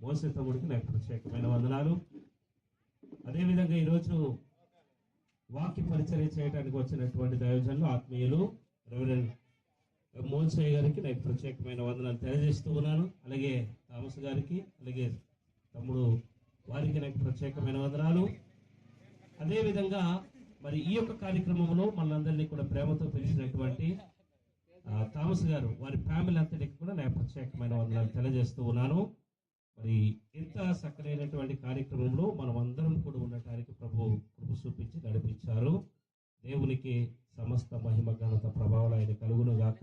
మోసే తమ్ముడికి నాకు ప్రత్యేకమైన వందనాలు. అదేవిధంగా ఈరోజు వాక్య పరిచర్య చేయడానికి వచ్చినటువంటి దైవజనులు ఆత్మీయులు రెవరెండ్ మోసే గారికి నాకు ప్రత్యేకమైన వందనాలు తెలియజేస్తూ ఉన్నాను. అలాగే థామస్ గారికి, అలాగే తమ్ముడు వారికి నాకు ప్రత్యేకమైన వందనాలు. అదేవిధంగా మరి ఈ యొక్క కార్యక్రమంలో మనందరినీ కూడా ప్రేమతో పిలిచినటువంటి థామస్ గారు, వారి ఫ్యామిలీ అంతటికి కూడా నాకు ప్రత్యేకమైన వందనాలు తెలియజేస్తూ ఉన్నాను. మరి ఇంత చక్కనైనటువంటి కార్యక్రమంలో మనం అందరం కూడా ఉండటానికి ప్రభు కృప చూపించి నడిపించారు. దేవునికి సమస్త మహిమ ఘనత ప్రభావాలు ఆయన కలుగును గాక.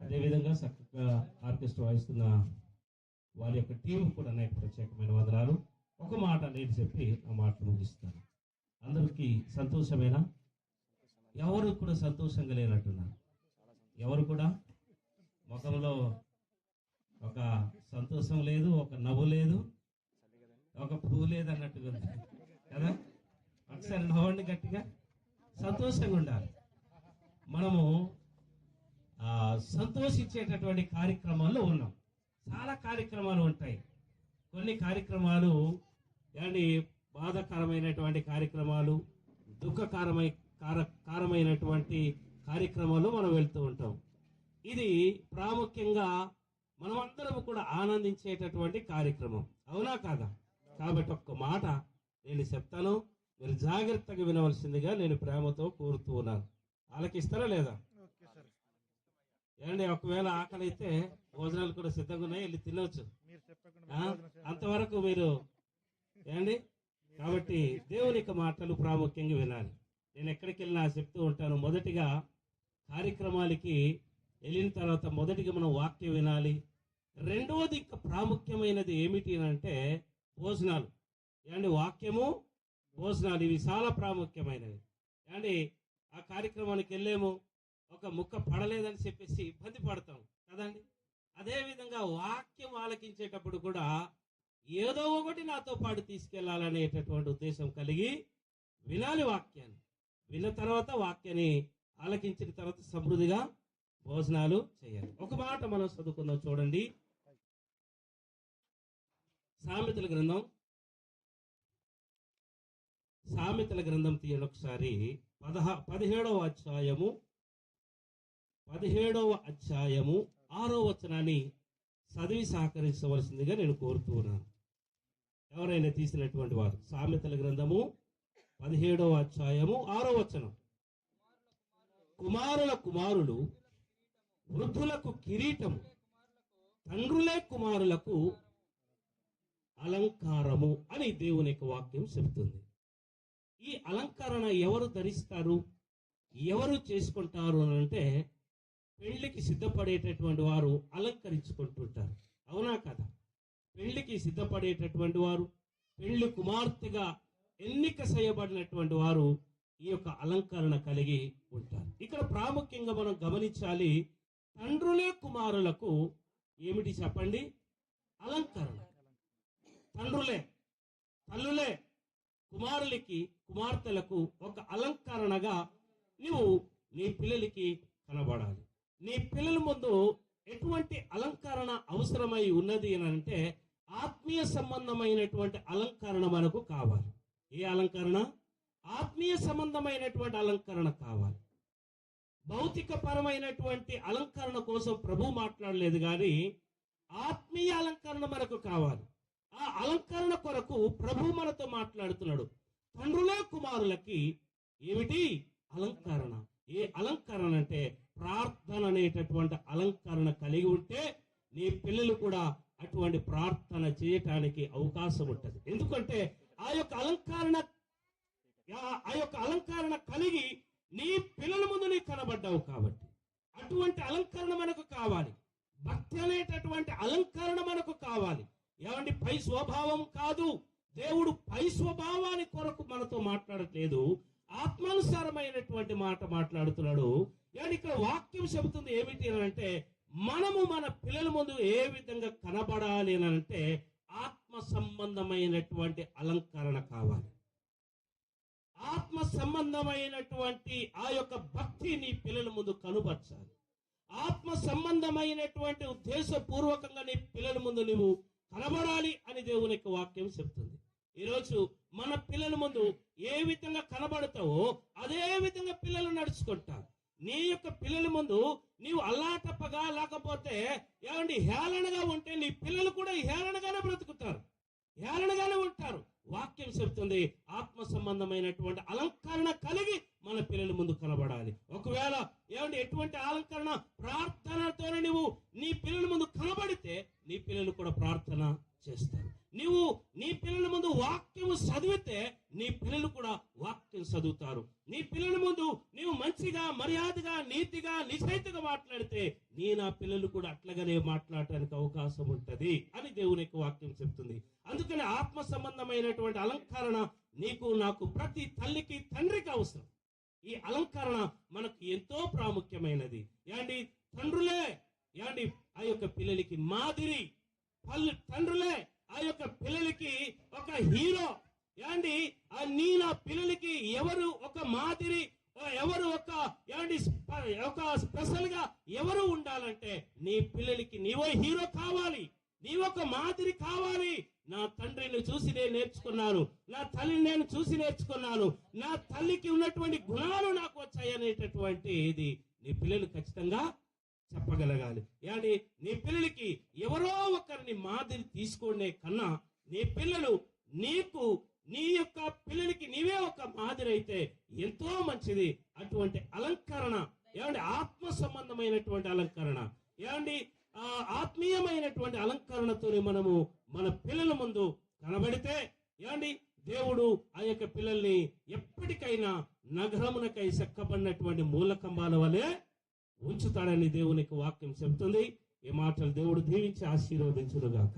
అదేవిధంగా చక్కగా ఆర్కెస్ట్రా వాయిస్తున్న వారి యొక్క టీం కూడా నాకు ప్రత్యేకమైన వందనాలు. ఒక మాట నేను చెప్పి ఆ మాటలు ముగిస్తాను. అందరికీ సంతోషమేనా? ఎవరు కూడా సంతోషంగా లేనట్టున్నారు. ఎవరు కూడా ముఖంలో ఒక సంతోషం లేదు, ఒక నవ్వు లేదు, ఒక పువ్వు లేదు అన్నట్టుగా ఉంది కదా. ఒకసారి నవ్వండి గట్టిగా. సంతోషంగా ఉండాలి. మనము సంతోషించేటటువంటి కార్యక్రమాల్లో ఉన్నాం. చాలా కార్యక్రమాలు ఉంటాయి. కొన్ని కార్యక్రమాలు ఏమండి బాధాకరమైనటువంటి కార్యక్రమాలు, దుఃఖకరమైనటువంటి కార్యక్రమాలు మనం వెళ్తూ ఉంటాం. ఇది ప్రాముఖ్యంగా మనమందరం కూడా ఆనందించేటటువంటి కార్యక్రమం, అవునా కాదా? కాబట్టి ఒక్క మాట నేను చెప్తాను, మీరు జాగ్రత్తగా వినవలసిందిగా నేను ప్రేమతో కోరుతూ ఉన్నాను. ఆలకిస్తారా లేదా? ఏమండి, ఒకవేళ ఆకలి అయితే భోజనాలు కూడా సిద్ధంగా ఉన్నాయి, వెళ్ళి తినవచ్చు. అంతవరకు మీరు ఏమండి. కాబట్టి దేవుని యొక్క మాటలు ప్రాముఖ్యంగా వినాలి. నేను ఎక్కడికి వెళ్ళినా చెప్తూ ఉంటాను, మొదటిగా కార్యక్రమాలకి వెళ్ళిన తర్వాత మొదటిగా మనం వాక్యం వినాలి. రెండవది ప్రాముఖ్యమైనది ఏమిటి అంటే భోజనాలు. ఏమండి, వాక్యము, భోజనాలు ఇవి చాలా ప్రాముఖ్యమైనవి. ఏమండి, ఆ కార్యక్రమానికి వెళ్ళేము, ఒక ముక్క పడలేదని చెప్పేసి ఇబ్బంది పడతాం కదండి. అదేవిధంగా వాక్యం ఆలకించేటప్పుడు కూడా ఏదో ఒకటి నాతో పాటు తీసుకెళ్లాలనేటటువంటి ఉద్దేశం కలిగి వినాలి వాక్యాన్ని. విన్న తర్వాత వాక్యాన్ని ఆలకించిన తర్వాత సమృద్ధిగా భోజనాలు చేయాలి. ఒక మాట మనం చదువుకుందాం, చూడండి. సామెతల గ్రంథం తీయండి ఒకసారి. 17వ అధ్యాయము 6వ వచనాన్ని చదివి సహకరించవలసిందిగా నేను కోరుతూ ఉన్నాను. ఎవరైనా తీసినటువంటి వారు. సామెతల గ్రంథము 17వ అధ్యాయము 6వ వచనం. కుమారుల కుమారులు వృద్ధులకు కిరీటము, తండ్రులే కుమారులకు అలంకారము అని దేవుని యొక్క వాక్యం చెబుతుంది. ఈ అలంకరణ ఎవరు ధరిస్తారు, ఎవరు చేసుకుంటారు అని అంటే పెళ్లికి సిద్ధపడేటటువంటి వారు అలంకరించుకుంటుంటారు, అవునా కదా? పెళ్లికి సిద్ధపడేటటువంటి వారు, పెళ్లి కుమార్తెగా ఎన్నిక చేయబడినటువంటి వారు ఈ యొక్క అలంకరణ కలిగి ఉంటారు. ఇక్కడ ప్రాముఖ్యంగా మనం గమనించాలి, తండ్రులే కుమారులకు ఏమిటి చెప్పండి? అలంకరణ. తల్లులే కుమారులకి, కుమార్తెలకు ఒక అలంకరణగా నువ్వు నీ పిల్లలకి కనబడాలి. నీ పిల్లల ముందు ఎటువంటి అలంకరణ అవసరమై ఉన్నది అని అంటే ఆత్మీయ సంబంధమైనటువంటి అలంకరణ మనకు కావాలి. ఏ అలంకరణ? ఆత్మీయ సంబంధమైనటువంటి అలంకరణ కావాలి. భౌతిక పరమైనటువంటి అలంకరణ కోసం ప్రభు మాట్లాడలేదు, కానీ ఆత్మీయ అలంకరణ మనకు కావాలి. ఆ అలంకరణ కొరకు ప్రభు మనతో మాట్లాడుతున్నాడు. తండ్రులే కుమారులకి ఏమిటి? అలంకరణ. ఏ అలంకరణ అంటే ప్రార్థన అనేటటువంటి అలంకరణ కలిగి ఉంటే నీ పిల్లలు కూడా అటువంటి ప్రార్థన చేయటానికి అవకాశం ఉంటుంది. ఎందుకంటే ఆ యొక్క అలంకరణ కలిగి నీ పిల్లల ముందు నీకు కనబడ్డావు కాబట్టి అటువంటి అలంకరణ మనకు కావాలి. భక్తి అనేటటువంటి అలంకరణ మనకు కావాలి. ఏమండి, పై స్వభావం కాదు. దేవుడు పై స్వభావాన్ని కొరకు మనతో మాట్లాడట్లేదు, ఆత్మానుసారమైనటువంటి మాట మాట్లాడుతున్నాడు. ఇక్కడ వాక్యం చెబుతుంది ఏమిటి అని అంటే మనము మన పిల్లల ముందు ఏ విధంగా కనబడాలి అని అంటే ఆత్మ సంబంధమైనటువంటి అలంకరణ కావాలి. ఆత్మ సంబంధమైనటువంటి ఆ యొక్క భక్తి నీ పిల్లల ముందు కనుపరచాలి. ఆత్మ సంబంధమైనటువంటి ఉద్దేశపూర్వకంగా నీ పిల్లల ముందు నువ్వు కనబడాలి దేవుని యొక్క వాక్యం చెప్తుంది. ఈరోజు మన పిల్లల ముందు ఏ విధంగా కనబడతావో అదే విధంగా పిల్లలు నడుచుకుంటారు. నీ యొక్క పిల్లల ముందు నీవు అల్లాటప్పగా లేకపోతే ఏమండి హేళనగా ఉంటే నీ పిల్లలు కూడా హేళనగానే బ్రతుకుతారు, హేళనగానే ఉంటారు. వాక్యం చెప్తుంది ఆత్మ సంబంధమైనటువంటి అలంకరణ కలిగి మన పిల్లల ముందు కనబడాలి. ఒకవేళ ఏమండి ఎటువంటి అలంకరణ ప్రార్థనతోనే నువ్వు నీ పిల్లల ముందు కనబడితే నీ పిల్లలు కూడా ప్రార్థన చేస్తారు. నీవు నీ పిల్లల ముందు వాక్యము చదివితే నీ పిల్లలు కూడా వాక్యం చదువుతారు. నీ పిల్లల ముందు నీవు మంచిగా మర్యాదగా నీతిగా నిజాయితీగా మాట్లాడితే నా పిల్లలు కూడా అట్లాగనే మాట్లాడటానికి అవకాశం ఉంటది అని దేవుని యొక్క వాక్యం చెప్తుంది. అందుకని ఆత్మ సంబంధమైనటువంటి అలంకరణ నీకు నాకు ప్రతి తల్లికి తండ్రికి అవసరం. ఈ అలంకరణ మనకు ఎంతో ప్రాముఖ్యమైనది. ఏంటి తండ్రులే ఏంటి ఆ యొక్క పిల్లలకి మాదిరి, తండ్రులే ఆ యొక్క పిల్లలకి ఒక హీరో. ఏంటి నా పిల్లలకి ఎవరు ఒక మాదిరి, ఎవరు ఒక స్పెషల్ గా ఎవరు ఉండాలంటే నీ పిల్లలకి నీవో హీరో కావాలి, నీవొక మాదిరి కావాలి. నా తండ్రిని చూసి నేను నేర్చుకున్నాను, నా తల్లిని నేను చూసి నేర్చుకున్నాను, నా తల్లికి ఉన్నటువంటి గుణాలు నాకు వచ్చాయనేటటువంటి ఇది నీ పిల్లలు ఖచ్చితంగా చెప్పగలగాలి. yani నీ పిల్లలకి ఎవరో ఒకరిని మాదిరి తీసుకోనే కన్నా నీ పిల్లలు నీకు నీ యొక్క పిల్లలకి నీవే ఒక మాదిరి అయితే ఎంతో మంచిది. అటువంటి అలంకరణ ఏమండి ఆత్మ సంబంధమైనటువంటి అలంకరణ, ఏమండి ఆత్మీయమైనటువంటి అలంకరణతోనే మనము మన పిల్లల ముందు కనబడితే ఏమండి దేవుడు ఆ యొక్క పిల్లల్ని ఎప్పటికైనా నగరమునకై చెక్కబడినటువంటి మూలకంబాల వలె ఉంచుతాడని దేవునికి వాక్యం చెబుతుంది. ఈ మాటలు దేవుడు దీవించి ఆశీర్వదించును గాక.